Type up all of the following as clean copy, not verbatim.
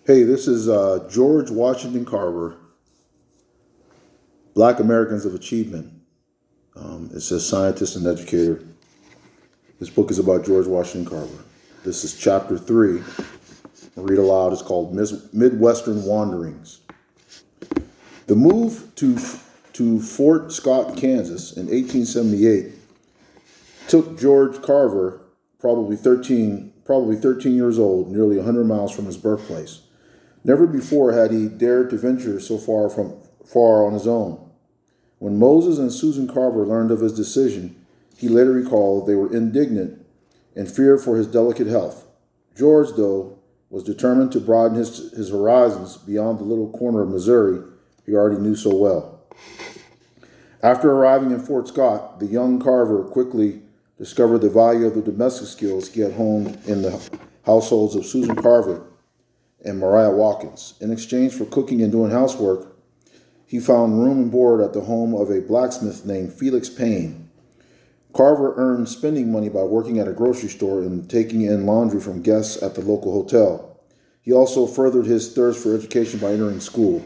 Hey, this is George Washington Carver, Black Americans of Achievement. It says scientist and educator. This book is about George Washington Carver. This is chapter 3. I'll read aloud. It's called Midwestern Wanderings. The move to Fort Scott, Kansas in 1878 took George Carver, probably 13 years old, nearly 100 miles from his birthplace. Never before had he dared to venture so far on his own. When Moses and Susan Carver learned of his decision, he later recalled they were indignant and feared for his delicate health. George, though, was determined to broaden his horizons beyond the little corner of Missouri he already knew so well. After arriving in Fort Scott, the young Carver quickly discovered the value of the domestic skills he had honed in the households of Susan Carver and Mariah Watkins. In exchange for cooking and doing housework, he found room and board at the home of a blacksmith named Felix Payne. Carver earned spending money by working at a grocery store and taking in laundry from guests at the local hotel. He also furthered his thirst for education by entering school.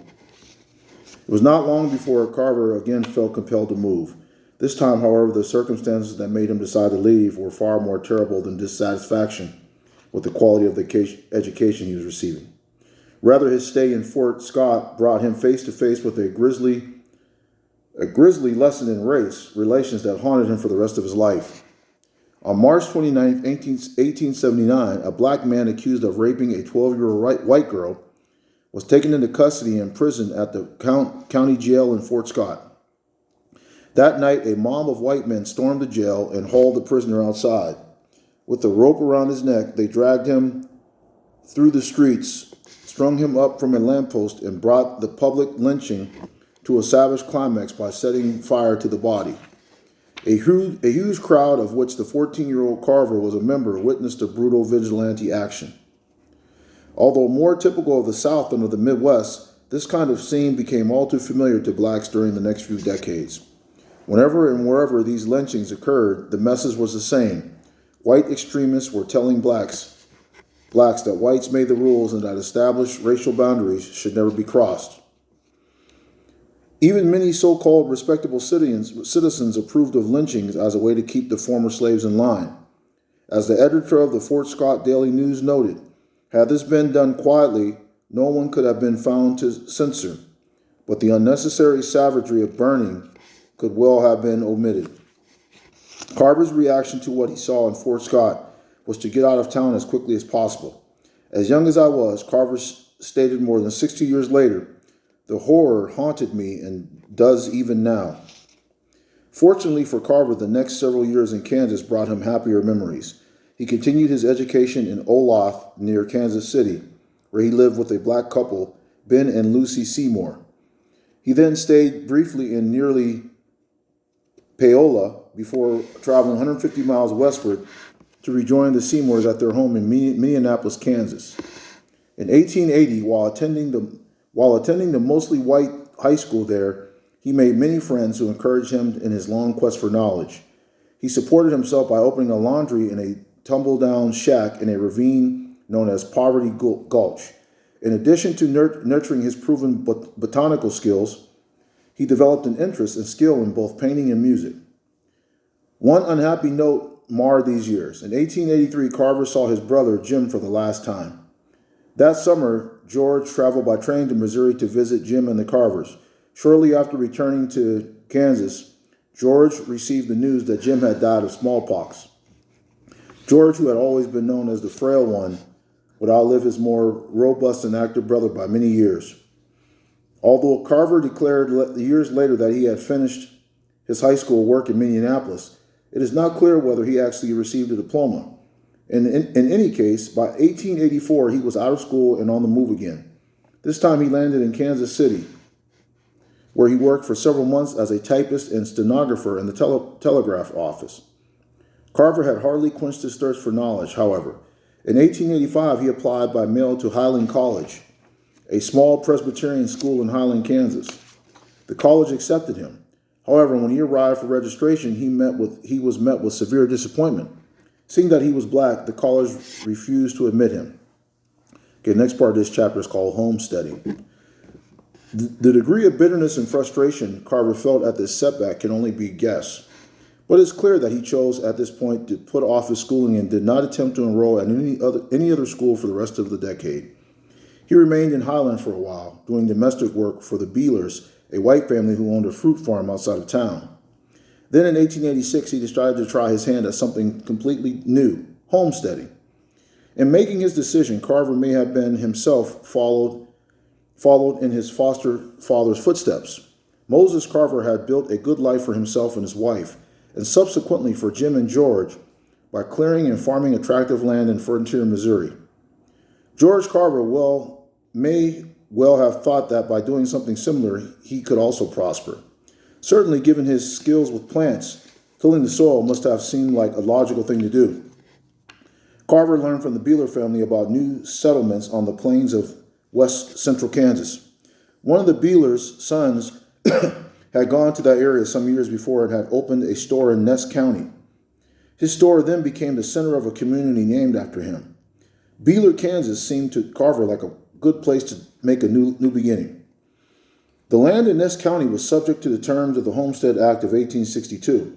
It was not long before Carver again felt compelled to move. This time, however, the circumstances that made him decide to leave were far more terrible than dissatisfaction with the quality of the education he was receiving. Rather, his stay in Fort Scott brought him face to face with a grisly lesson in race relations that haunted him for the rest of his life. On March 29, 1879, a black man accused of raping a 12-year-old white girl was taken into custody and imprisoned at the county jail in Fort Scott. That night, a mob of white men stormed the jail and hauled the prisoner outside. With a rope around his neck, they dragged him through the streets, strung him up from a lamppost, and brought the public lynching to a savage climax by setting fire to the body. A huge crowd, of which the 14-year-old Carver was a member, witnessed the brutal vigilante action. Although more typical of the South than of the Midwest, this kind of scene became all too familiar to blacks during the next few decades. Whenever and wherever these lynchings occurred, the message was the same. White extremists were telling blacks that whites made the rules and that established racial boundaries should never be crossed. Even many so-called respectable citizens approved of lynchings as a way to keep the former slaves in line. As the editor of the Fort Scott Daily News noted, had this been done quietly, no one could have been found to censor, but the unnecessary savagery of burning could well have been omitted. Carver's reaction to what he saw in Fort Scott was to get out of town as quickly as possible. As young as I was, Carver stated more than 60 years later, the horror haunted me and does even now. Fortunately for Carver, the next several years in Kansas brought him happier memories. He continued his education in Olathe near Kansas City, where he lived with a black couple, Ben and Lucy Seymour. He then stayed briefly in nearly Paola before traveling 150 miles westward to rejoin the Seymours at their home in Minneapolis, Kansas. In 1880, while attending the mostly white high school there, he made many friends who encouraged him in his long quest for knowledge. He supported himself by opening a laundry in a tumble-down shack in a ravine known as Poverty Gulch. In addition to nurturing his proven botanical skills, he developed an interest and skill in both painting and music. One unhappy note marred these years. In 1883, Carver saw his brother Jim for the last time. That summer, George traveled by train to Missouri to visit Jim and the Carvers. Shortly after returning to Kansas, George received the news that Jim had died of smallpox. George, who had always been known as the frail one, would outlive his more robust and active brother by many years. Although Carver declared years later that he had finished his high school work in Minneapolis, it is not clear whether he actually received a diploma. In any case, by 1884, he was out of school and on the move again. This time he landed in Kansas City, where he worked for several months as a typist and stenographer in the telegraph office. Carver had hardly quenched his thirst for knowledge, however. In 1885, he applied by mail to Highland College, a small Presbyterian school in Highland, Kansas. The college accepted him. However, when he arrived for registration, he was met with severe disappointment. Seeing that he was black, the college refused to admit him. Okay, next part of this chapter is called homesteading. The degree of bitterness and frustration Carver felt at this setback can only be guessed. But it's clear that he chose at this point to put off his schooling and did not attempt to enroll at any other school for the rest of the decade. He remained in Highland for a while, doing domestic work for the Beelers, a white family who owned a fruit farm outside of town. Then in 1886, he decided to try his hand at something completely new, homesteading. In making his decision, Carver may have been himself followed in his foster father's footsteps. Moses Carver had built a good life for himself and his wife, and subsequently for Jim and George, by clearing and farming attractive land in frontier Missouri. George Carver may well have thought that by doing something similar, he could also prosper. Certainly, given his skills with plants, tilling the soil must have seemed like a logical thing to do. Carver learned from the Beeler family about new settlements on the plains of west central Kansas. One of the Beeler's sons had gone to that area some years before and had opened a store in Ness County. His store then became the center of a community named after him. Beeler, Kansas seemed to Carver like a good place to make a new beginning. The land in Ness County was subject to the terms of the Homestead Act of 1862,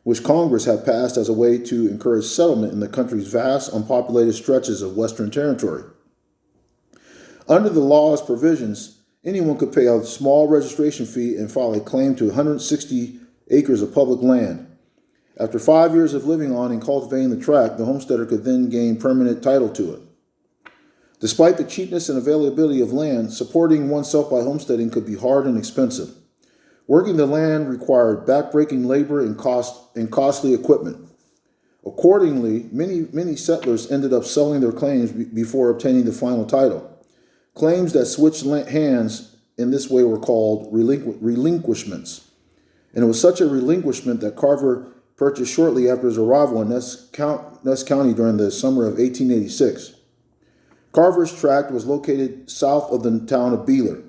which Congress had passed as a way to encourage settlement in the country's vast, unpopulated stretches of Western territory. Under the law's provisions, anyone could pay a small registration fee and file a claim to 160 acres of public land. After 5 years of living on and cultivating the tract, the homesteader could then gain permanent title to it. Despite the cheapness and availability of land, supporting oneself by homesteading could be hard and expensive. Working the land required backbreaking labor and costly equipment. Accordingly, many settlers ended up selling their claims before obtaining the final title. Claims that switched hands in this way were called relinquishments. And it was such a relinquishment that Carver purchased shortly after his arrival in Ness County during the summer of 1886. Carver's tract was located south of the town of Beeler.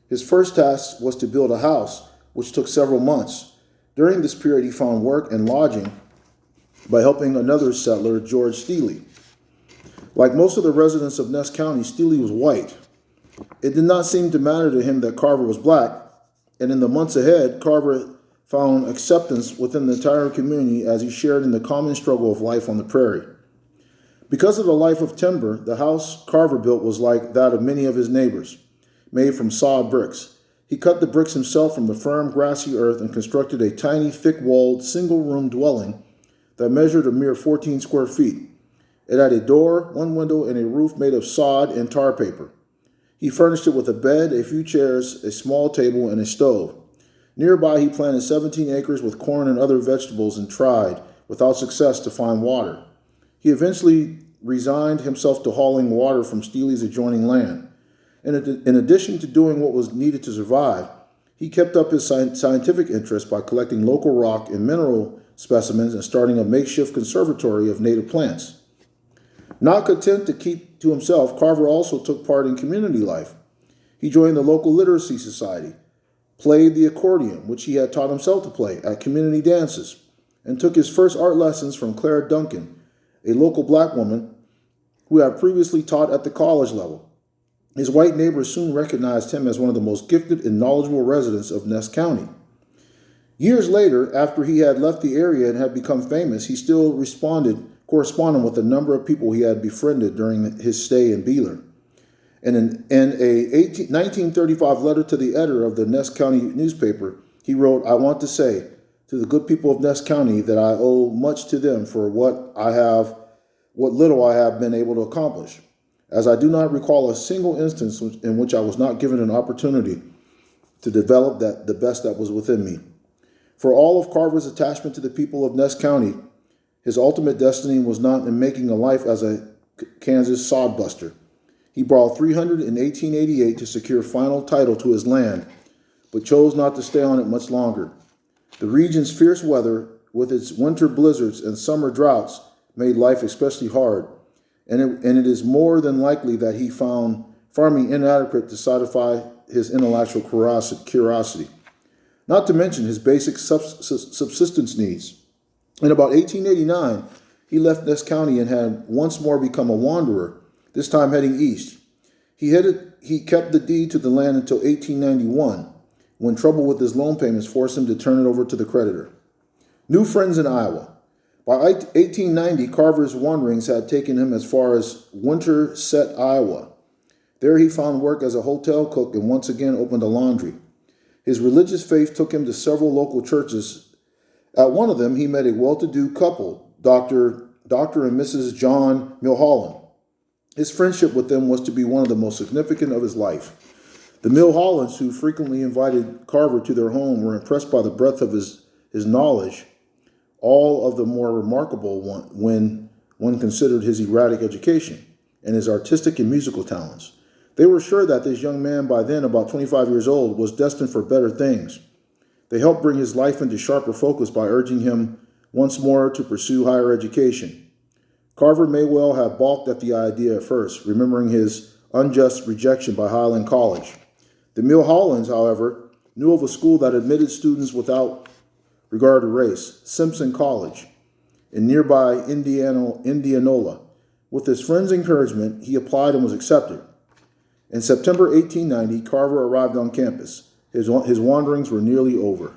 His first task was to build a house, which took several months. During this period, he found work and lodging by helping another settler, George Steely. Like most of the residents of Ness County, Steely was white. It did not seem to matter to him that Carver was black, and in the months ahead, Carver found acceptance within the entire community as he shared in the common struggle of life on the prairie. Because of the life of timber, the house Carver built was like that of many of his neighbors, made from sawed bricks. He cut the bricks himself from the firm, grassy earth and constructed a tiny, thick-walled, single-room dwelling that measured a mere 14 square feet. It had a door, one window, and a roof made of sod and tar paper. He furnished it with a bed, a few chairs, a small table, and a stove. Nearby, he planted 17 acres with corn and other vegetables and tried, without success, to find water. He eventually resigned himself to hauling water from Steely's adjoining land. In addition to doing what was needed to survive, he kept up his scientific interest by collecting local rock and mineral specimens and starting a makeshift conservatory of native plants. Not content to keep to himself, Carver also took part in community life. He joined the local literacy society, played the accordion, which he had taught himself to play, at community dances, and took his first art lessons from Clara Duncan, a local black woman who had previously taught at the college level. His white neighbors soon recognized him as one of the most gifted and knowledgeable residents of Ness County. Years later, after he had left the area and had become famous, he still corresponded with a number of people he had befriended during his stay in Beeler. And in a 1935 letter to the editor of the Ness County newspaper, he wrote, "I want to say to the good people of Ness County that I owe much to them for what little I have been able to accomplish, as I do not recall a single instance in which I was not given an opportunity to develop the best that was within me." For all of Carver's attachment to the people of Ness County, his ultimate destiny was not in making a life as a Kansas sodbuster. He borrowed $300 in 1888 to secure final title to his land, but chose not to stay on it much longer. The region's fierce weather, with its winter blizzards and summer droughts, made life especially hard, and it is more than likely that he found farming inadequate to satisfy his intellectual curiosity, not to mention his basic subsistence needs. In about 1889, he left Ness County and had once more become a wanderer this time heading east. He kept the deed to the land until 1891, when trouble with his loan payments forced him to turn it over to the creditor. New friends in Iowa. By 1890, Carver's wanderings had taken him as far as Winterset, Iowa. There he found work as a hotel cook and once again opened a laundry. His religious faith took him to several local churches. At one of them, he met a well-to-do couple, Dr. and Mrs. John Milholland. His friendship with them was to be one of the most significant of his life. The Milhollands, who frequently invited Carver to their home, were impressed by the breadth of his knowledge, all of the more remarkable when one considered his erratic education and his artistic and musical talents. They were sure that this young man, by then about 25 years old, was destined for better things. They helped bring his life into sharper focus by urging him once more to pursue higher education. Carver may well have balked at the idea at first, remembering his unjust rejection by Highland College. The Milhollands, however, knew of a school that admitted students without regard to race, Simpson College, in nearby Indianola. With his friend's encouragement, he applied and was accepted. In September 1890, Carver arrived on campus. His wanderings were nearly over.